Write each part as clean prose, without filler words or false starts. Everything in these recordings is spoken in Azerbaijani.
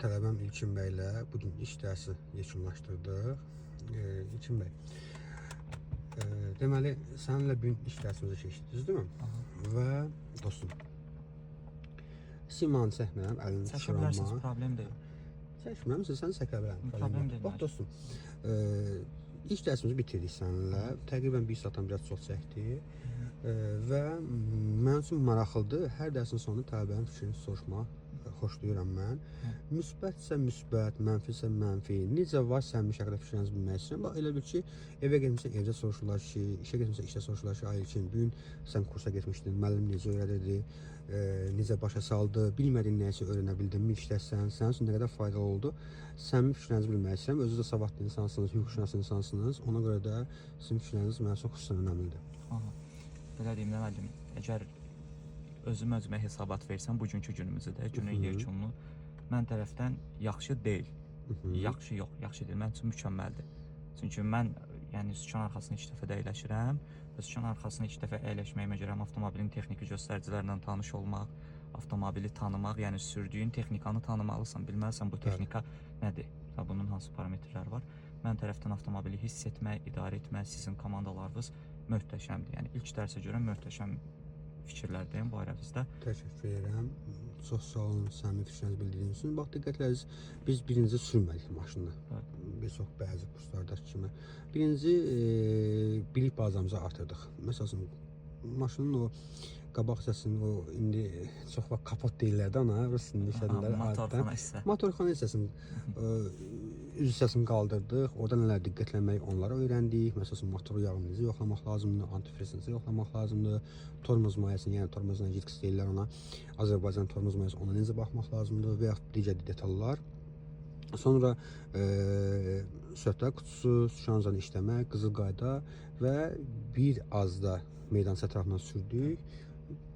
tələbəm İlkin bəylə bugün iş dərsi yekunlaşdırdıq. İlkin bəy, deməli səninlə bugün iş dərsimizi keçdik, düzdürmü? Və dostum, simanı çəkmirəm, əlini Çəkə bilərsiniz, problem deyil. çəkmirəm, sən çəkə bilərəm. Problem deyil. Bax dostum, iş dərsimizi bitirdik səninlə. Təqribən 1 saatdan biraz çox çəkdik. Və mənim üçün maraqlıdır. Hər dərsin sonunda tələbənin fikrini soruşmaq xoşlayıram mən. Müsbətsə müsbət, mənfisə mənfi. Necə var sənin şəkildə fikrinizi bilmək istəyirəm. Bax elə bil ki, evə getmişsən, evdə soruşurlar ki, işə getmişsən, işdə soruşurlar ki, ay Ilkin, bugün sən kursa getmişdin, müəllim necə öyrədirdi, necə başa saldı, bilmədiyin nəyisə öyrənə bildin, işləsən, sənin üçün nə qədər faydalı oldu. Sənin fikrinizi bilmək istəyirəm. Özünüz də savadlı insansınız, hüquqşünas insansınız. Ona görə də sizin fikriniz mənim üçün xüsusən önəmlidir. Belə deyim, nə müəllim, əgər özümə hesabat versəm, bugünkü günümüzü də, günün yekununu mən tərəfdən yaxşı deyil. Yaxşı yox, yaxşı deyil, mənim üçün mükəmməldir. Çünki mən sükan arxasında 2 dəfə də əyləşirəm və sükan arxasında 2 dəfə əyləşməyimə görə avtomobilin texniki göstəricilərlə tanış olmaq, avtomobili tanımaq, yəni sürdüyün texnikanı tanımalısan, bilməlisən bu texnika nədir və bunun hansı parametrləri var. Mən tərəfdən avtomobili hiss etmək, idarə etmək, sizin komandalarınız möhtəşəmdir. Yəni ilk dərsə görə möhtəşəm fikirlərdəyim bu barədə. Təşəkkür edirəm. Çox sağ olun sənin fikrinizi bildirdiyiniz üçün. Bax diqqətləriniz, biz birinci sürmədik maşını. Bir çox bəzi kurslardakı kimi. Birinci bilik bazamızı artırdıq. Məsələn, maşının o qabaq hissəsini, o indi çox vaxt kapot deyirlər də ona, rus dilində işlədirlər. Motorxana hissə. Motorxana hissəsini, üz hissəsini qaldırdıq. Orada nələr diqqətləmək, onları öyrəndik. Məsələn, motor yağını necə yoxlamaq lazımdır, antifrizi necə yoxlamaq lazımdır, tormoz mayasını, yəni tormoz energetikası deyirlər ona, Azərbaycan tormoz mayası, ona necə baxmaq lazımdır və yaxud digər detallar. Sonra söhbət qutusu, şanzanı işləmək, qızıl qayda və bir az da meydança ətrafından sürdük.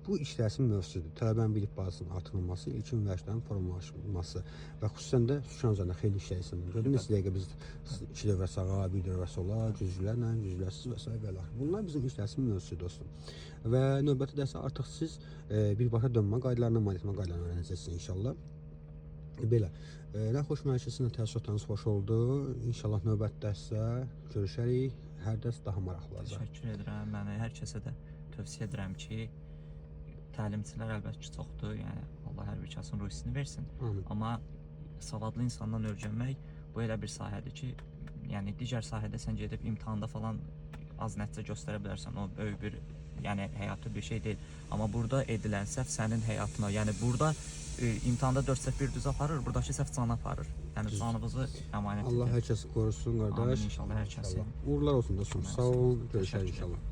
Bu iş dərsin mövzusudur. Tələbənin bilik bazasının artırılması, ilkin vərdlərin formalaşması və xüsusən də şanzanda xeyli işləyirsən. Gördünüz, dəqiqə biz 2 dövrə sağa, 1 dövrə sola, güzgülərlə, güzgülərsiz və s. və ilə. Bunlar bizim iş dərsin mövzusudur dostum. Və növbəti dərsə artıq siz birbaşa dönmə qaydalarına, maneetmə qaydalarına öyrənəcəksiniz inşallah. Belə, nə xoş mənə ki, sizin təəssüratlarınız xoş oldu. İnşallah növbəti dərsdə görüşərik. Hər dərs daha maraqlı olacaq. Təşəkkür edirəm. Mən hər kəsə də tövsiyə edirəm ki, təlimçilər əlbəttə ki, çoxdur. Yəni Allah hər bir kəsin ruhsini versin. Amma savadlı insandan öyrənmək bu elə bir sahədir ki, yəni digər sahədə sən gedib imtahanda falan az nəticə göstərə bilərsən. O böyük bir, yəni həyatı bir şey deyil. Amma burada edilən səhv sənin həyatına, yəni burada imtahanda 4 səhv bir düz aparır, buradakı səhv canı aparır. Yəni canınızı əmanət edin. Allah hər kəsi qorusun qardaş. Amin inşallah hər kəsi. Uğurlar olsun dostum. Sağ olun. Görüşərik inşallah.